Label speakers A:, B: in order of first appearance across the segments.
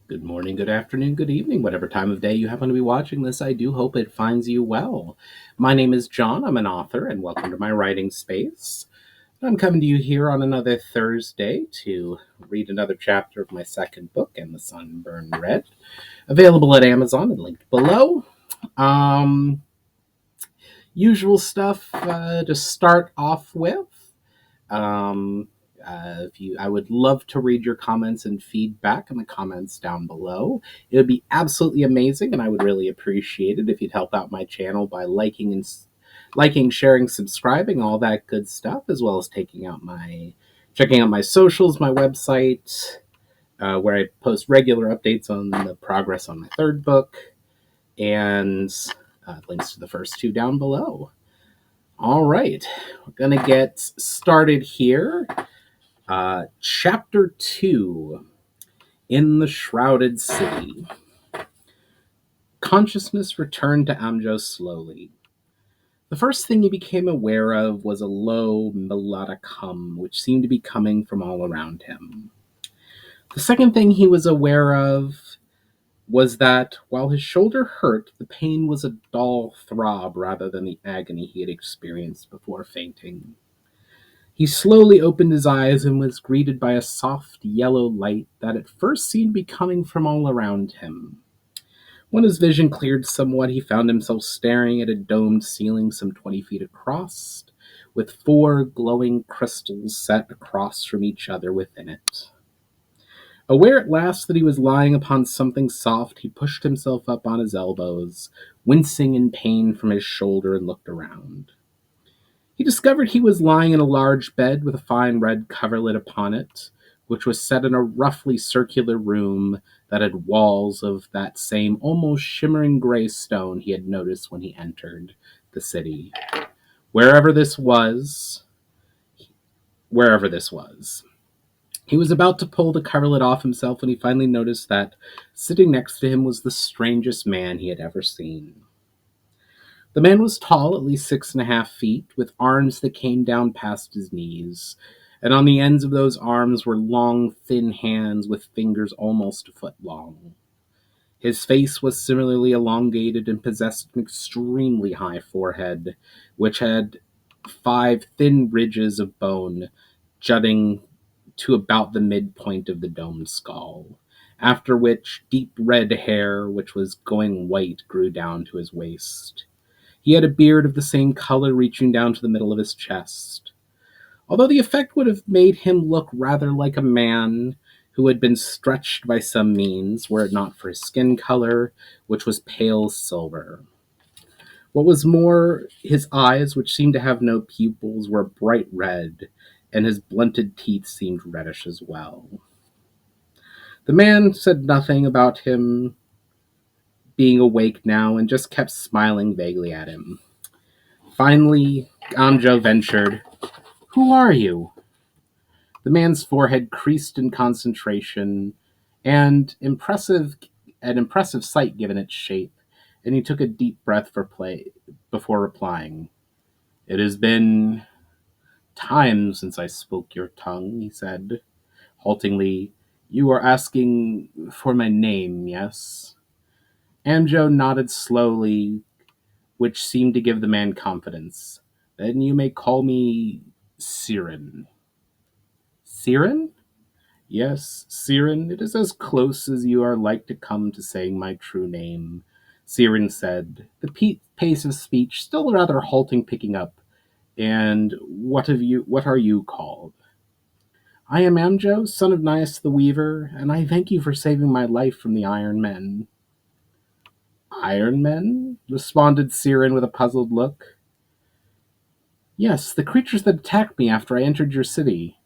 A: Good morning, good afternoon, good evening, whatever time of day you happen to be watching this. I do hope it finds you well. My name is John. I'm an author, and welcome to my writing space. I'm coming to you here on another Thursday to read another chapter of my second book, And the Sun Burned Red, available at Amazon and linked below. Um, Usual stuff to start off with. Um, I would love to read your comments and feedback in the comments down below. It would be absolutely amazing, and I would really appreciate it if you'd help out my channel by liking, sharing, subscribing, all that good stuff, as well as checking out my socials, my website, where I post regular updates on the progress on my third book, and links to the first two down below. All right, we're gonna get started here. Chapter 2, In the Shrouded City. Consciousness returned to Amjoh slowly. The first thing he became aware of was a low, melodic hum, which seemed to be coming from all around him. The second thing he was aware of was that, while his shoulder hurt, the pain was a dull throb rather than the agony he had experienced before fainting. He slowly opened his eyes and was greeted by a soft yellow light that at first seemed to be coming from all around him. When his vision cleared somewhat, he found himself staring at a domed ceiling some 20 feet across, with 4 glowing crystals set across from each other within it. Aware at last that he was lying upon something soft, he pushed himself up on his elbows, wincing in pain from his shoulder, and looked around. He discovered he was lying in a large bed with a fine red coverlet upon it, which was set in a roughly circular room that had walls of that same almost shimmering gray stone he had noticed when he entered the city. Wherever this was, he was about to pull the coverlet off himself when he finally noticed that sitting next to him was the strangest man he had ever seen. The man was tall, at least 6.5 feet, with arms that came down past his knees, and on the ends of those arms were long, thin hands with fingers almost a foot long. His face was similarly elongated and possessed an extremely high forehead, which had 5 thin ridges of bone jutting to about the midpoint of the domed skull, after which deep red hair, which was going white, grew down to his waist. He had a beard of the same color reaching down to the middle of his chest. Although the effect would have made him look rather like a man who had been stretched by some means, were it not for his skin color, which was pale silver. What was more, his eyes, which seemed to have no pupils, were bright red, and his blunted teeth seemed reddish as well. The man said nothing about him being awake now and just kept smiling vaguely at him. Finally, Amjoh ventured, "Who are you?" The man's forehead creased in concentration, and an impressive sight given its shape, and he took a deep breath before replying. "It has been time since I spoke your tongue," he said, haltingly. "You are asking for my name, yes?" Amjoh nodded slowly, which seemed to give the man confidence. "Then you may call me Siren." "Siren?" "Yes, Siren. It is as close as you are like to come to saying my true name," Siren said, the pace of speech still rather halting picking up. "And what are you called?" "I am Amjoh, son of Nias the Weaver, and I thank you for saving my life from the Iron Men." "Iron Men?" responded Siren with a puzzled look. "Yes, the creatures that attacked me after I entered your city."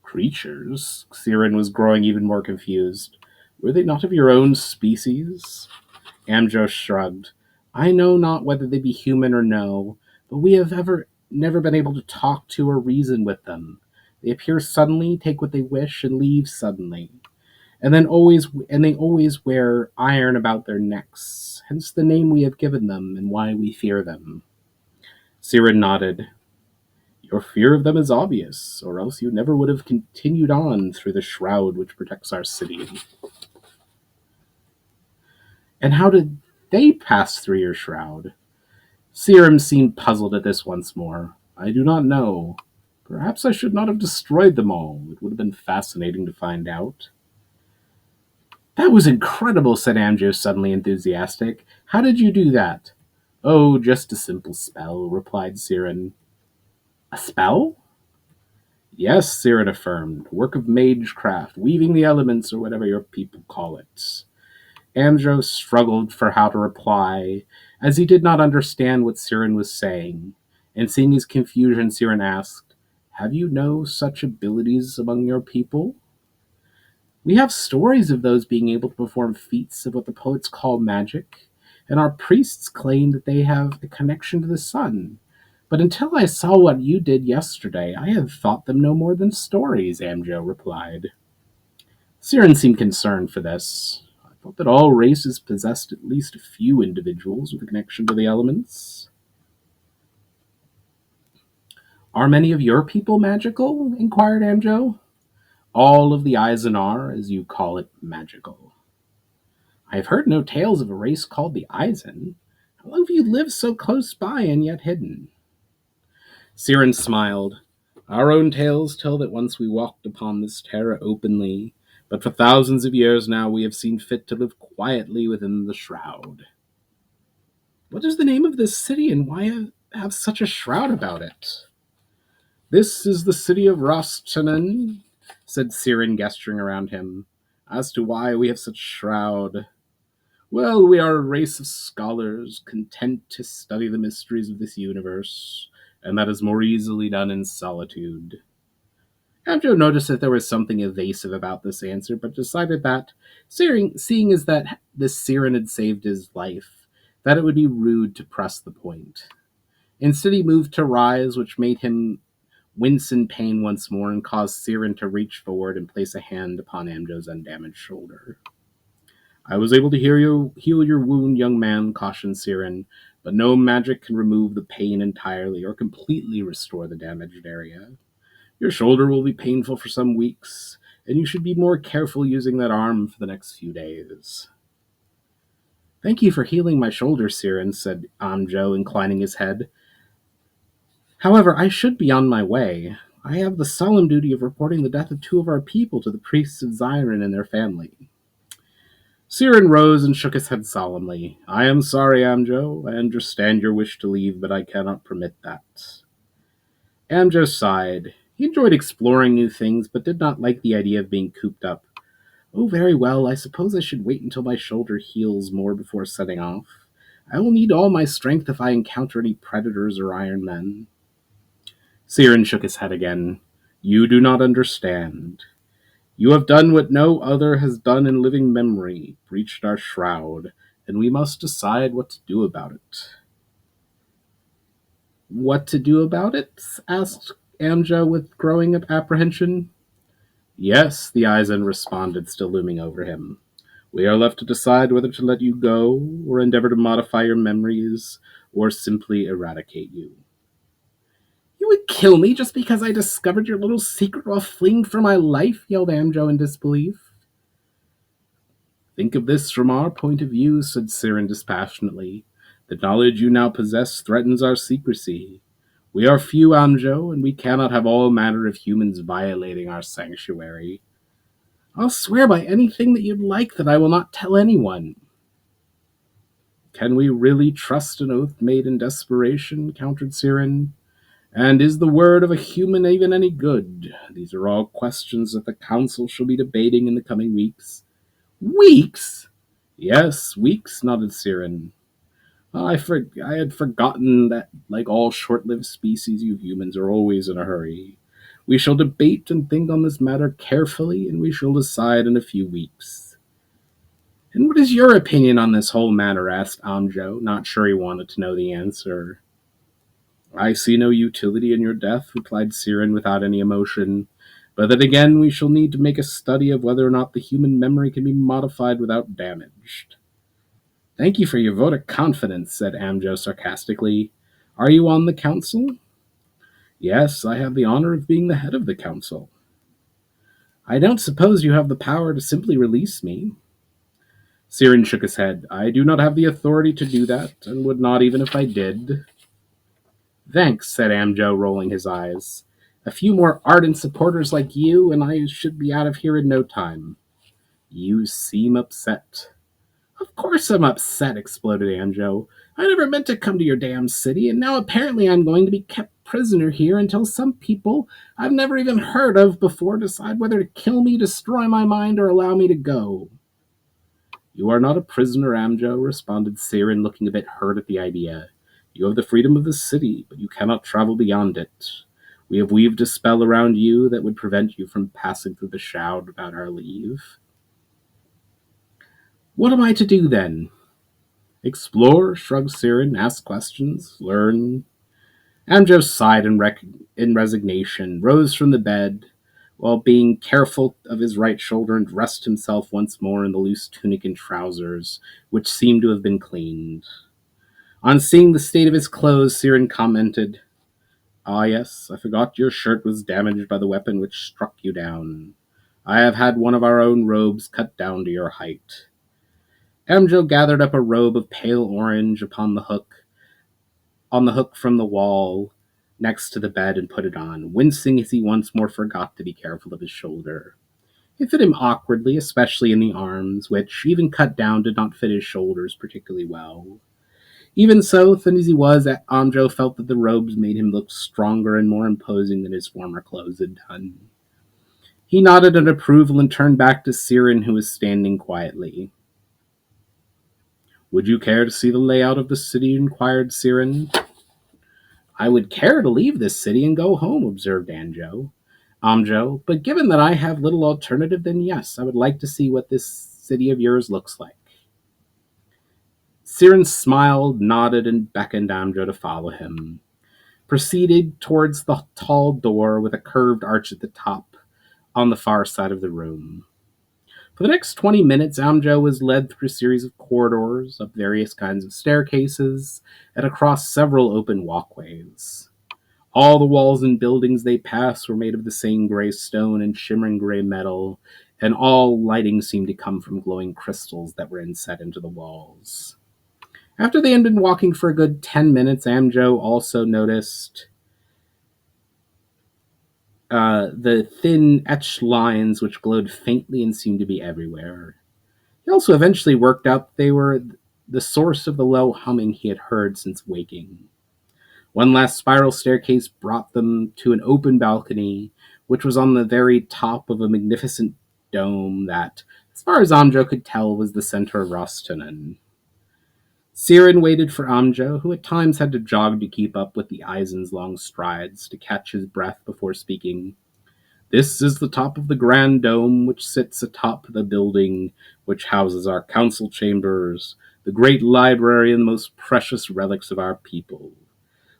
A: "Creatures?" Siren was growing even more confused. "Were they not of your own species?" Amjoh shrugged. "I know not whether they be human or no, but we have never been able to talk to or reason with them. They appear suddenly, take what they wish, and leave suddenly. And they always wear iron about their necks, hence the name we have given them and why we fear them." Siren nodded. "Your fear of them is obvious, or else you never would have continued on through the shroud which protects our city." And how did they pass through your shroud? Siren seemed puzzled at this once more. I do not know. Perhaps I should not have destroyed them all. It would have been fascinating to find out. That was incredible, said Amjoh, suddenly enthusiastic. How did you do that? Oh, just a simple spell, replied Siren. A spell? Yes, Siren affirmed. Work of magecraft, weaving the elements, or whatever your people call it. Amjoh struggled for how to reply, as he did not understand what Siren was saying, and seeing his confusion, Siren asked, Have you no such abilities among your people? We have stories of those being able to perform feats of what the poets call magic, and our priests claim that they have a connection to the sun. But until I saw what you did yesterday, I had thought them no more than stories, Amjoh replied. Siren seemed concerned for this. I thought that all races possessed at least a few individuals with a connection to the elements. Are many of your people magical? Inquired Amjoh. All of the Eisan are, as you call it, magical. I have heard no tales of a race called the Eisan. How long have you lived so close by and yet hidden? Siren smiled. Our own tales tell that once we walked upon this terra openly, but for thousands of years now we have seen fit to live quietly within the shroud. What is the name of this city, and why have such a shroud about it? This is the city of Rostanen, said Siren, gesturing around him. As to why we have such shroud, well, we are a race of scholars, content to study the mysteries of this universe, and that is more easily done in solitude. Amjoh noticed that there was something evasive about this answer, but decided that, seeing as that this Siren had saved his life, that it would be rude to press the point. Instead, he moved to rise, which made him wince in pain once more and caused Siren to reach forward and place a hand upon Amjoh's undamaged shoulder. I was able to heal your wound, young man, cautioned Siren, but no magic can remove the pain entirely or completely restore the damaged area. Your shoulder will be painful for some weeks, and you should be more careful using that arm for the next few days. Thank you for healing my shoulder, Siren, said Amjoh, inclining his head. However, I should be on my way. I have the solemn duty of reporting the death of two of our people to the priests of Xiren and their family. Siren rose and shook his head solemnly. I am sorry, Amjoh. I understand your wish to leave, but I cannot permit that. Amjoh sighed. He enjoyed exploring new things, but did not like the idea of being cooped up. Oh, very well. I suppose I should wait until my shoulder heals more before setting off. I will need all my strength if I encounter any predators or iron men. Siren shook his head again. You do not understand. You have done what no other has done in living memory, breached our shroud, and we must decide what to do about it. What to do about it? Asked Amjoh with growing apprehension. Yes, the Eisan responded, still looming over him. We are left to decide whether to let you go, or endeavor to modify your memories, or simply eradicate you. You would kill me just because I discovered your little secret while fleeing for my life, yelled Amjoh in disbelief. Think of this from our point of view, said Siren dispassionately. The knowledge you now possess threatens our secrecy. We are few, Amjoh, and we cannot have all manner of humans violating our sanctuary. I'll swear by anything that you'd like that I will not tell anyone. Can we really trust an oath made in desperation? Countered Siren. And is the word of a human even any good? These are all questions that the council shall be debating in the coming weeks. Weeks? Yes, weeks, nodded Siren. I had forgotten that, like all short-lived species, you humans are always in a hurry. We shall debate and think on this matter carefully, and we shall decide in a few weeks. And what is your opinion on this whole matter? Asked Amjoh, not sure he wanted to know the answer. I see no utility in your death, replied Siren without any emotion. But then again, we shall need to make a study of whether or not the human memory can be modified without damage. Thank you for your vote of confidence, said Amjoh sarcastically. Are you on the council? Yes, I have the honor of being the head of the council. I don't suppose you have the power to simply release me. Siren shook his head. I do not have the authority to do that, and would not even if I did. Thanks, said Amjoh, rolling his eyes. A few more ardent supporters like you, and I should be out of here in no time. You seem upset. Of course I'm upset, exploded Amjoh. I never meant to come to your damn city, and now apparently I'm going to be kept prisoner here until some people I've never even heard of before decide whether to kill me, destroy my mind, or allow me to go. You are not a prisoner, Amjoh, responded Siren, looking a bit hurt at the idea. You have the freedom of the city, but you cannot travel beyond it. We have weaved a spell around you that would prevent you from passing through the shroud without our leave. What am I to do, then? Explore, shrugged Siren, ask questions, learn. Amjoh sighed in resignation, rose from the bed, while being careful of his right shoulder, and dressed himself once more in the loose tunic and trousers, which seemed to have been cleaned. On seeing the state of his clothes, Siren commented, Ah, yes, I forgot your shirt was damaged by the weapon which struck you down. I have had one of our own robes cut down to your height. Amjoh gathered up a robe of pale orange on the hook from the wall next to the bed, and put it on, wincing as he once more forgot to be careful of his shoulder. It fit him awkwardly, especially in the arms, which, even cut down, did not fit his shoulders particularly well. Even so, thin as he was, Amjoh felt that the robes made him look stronger and more imposing than his former clothes had done. He nodded in approval and turned back to Siren, who was standing quietly. Would you care to see the layout of the city? Inquired Siren. I would care to leave this city and go home, observed Amjoh, but given that I have little alternative, then yes, I would like to see what this city of yours looks like. Siren smiled, nodded, and beckoned Amjoh to follow him. Proceeded towards the tall door with a curved arch at the top on the far side of the room. For the next 20 minutes, Amjoh was led through a series of corridors, up various kinds of staircases, and across several open walkways. All the walls and buildings they passed were made of the same gray stone and shimmering gray metal, and all lighting seemed to come from glowing crystals that were inset into the walls. After they had been walking for a good 10 minutes, Amjoh also noticed the thin etched lines which glowed faintly and seemed to be everywhere. He also eventually worked out they were the source of the low humming he had heard since waking. One last spiral staircase brought them to an open balcony, which was on the very top of a magnificent dome that, as far as Amjoh could tell, was the center of Rostanen. Siren waited for Amjoh, who at times had to jog to keep up with the Eisan's long strides, to catch his breath before speaking. This is the top of the grand dome which sits atop the building which houses our council chambers, the great library, and the most precious relics of our people,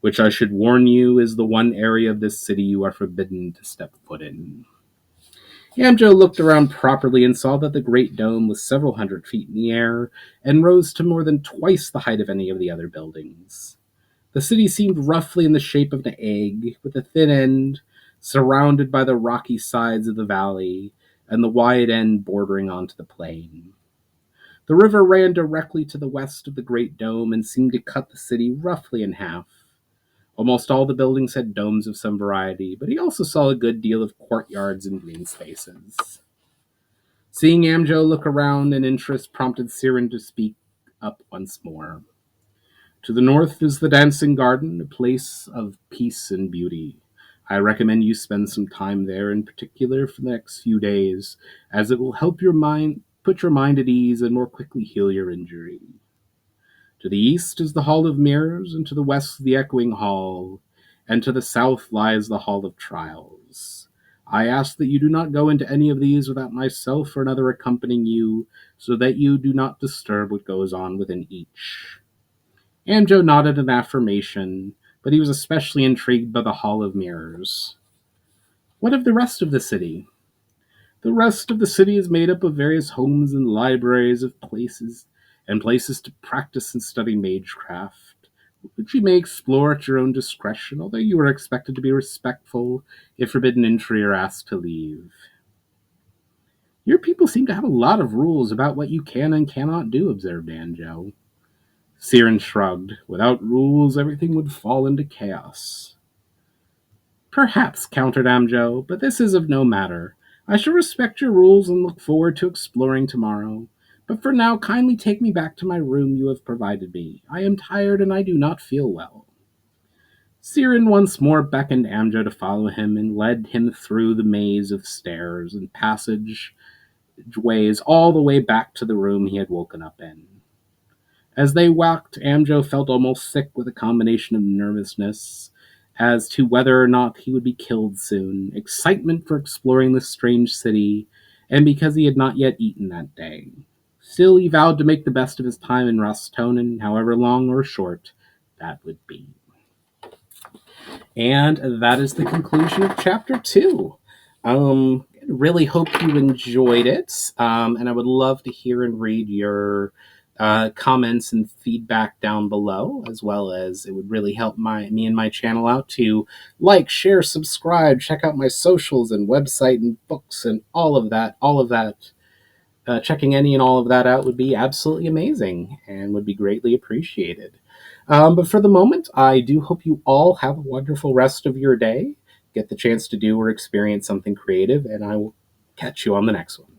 A: which I should warn you is the one area of this city you are forbidden to step foot in. Amjoh looked around properly and saw that the great dome was several hundred feet in the air and rose to more than twice the height of any of the other buildings. The city seemed roughly in the shape of an egg, with a thin end surrounded by the rocky sides of the valley and the wide end bordering onto the plain. The river ran directly to the west of the great dome and seemed to cut the city roughly in half. Almost all the buildings had domes of some variety, but he also saw a good deal of courtyards and green spaces. Seeing Amjoh look around, an interest prompted Siren to speak up once more. To the north is the Dancing Garden, a place of peace and beauty. I recommend you spend some time there, in particular for the next few days, as it will help put your mind at ease and more quickly heal your injury. To the east is the Hall of Mirrors, and to the west the Echoing Hall, and to the south lies the Hall of Trials. I ask that you do not go into any of these without myself or another accompanying you, so that you do not disturb what goes on within each. Amjoh nodded in affirmation, but he was especially intrigued by the Hall of Mirrors. What of the rest of the city? The rest of the city is made up of various homes and libraries of places to practice and study magecraft, which you may explore at your own discretion, although you are expected to be respectful if forbidden entry or asked to leave. Your people seem to have a lot of rules about what you can and cannot do, observed Amjoh. Siren shrugged. Without rules, everything would fall into chaos. Perhaps, countered Amjoh, but this is of no matter. I shall respect your rules and look forward to exploring tomorrow. But for now, kindly take me back to my room you have provided me. I am tired and I do not feel well. Siren once more beckoned Amjoh to follow him and led him through the maze of stairs and passageways all the way back to the room he had woken up in. As they walked, Amjoh felt almost sick with a combination of nervousness as to whether or not he would be killed soon, excitement for exploring this strange city, and because he had not yet eaten that day. Still, he vowed to make the best of his time in Rastonen, however long or short that would be. And that is the conclusion of chapter 2. Really hope you enjoyed it, and I would love to hear and read your comments and feedback down below, as well as it would really help me and my channel out to like, share, subscribe, check out my socials and website and books and all of that. Checking any and all of that out would be absolutely amazing and would be greatly appreciated. But for the moment, I do hope you all have a wonderful rest of your day, get the chance to do or experience something creative, and I will catch you on the next one.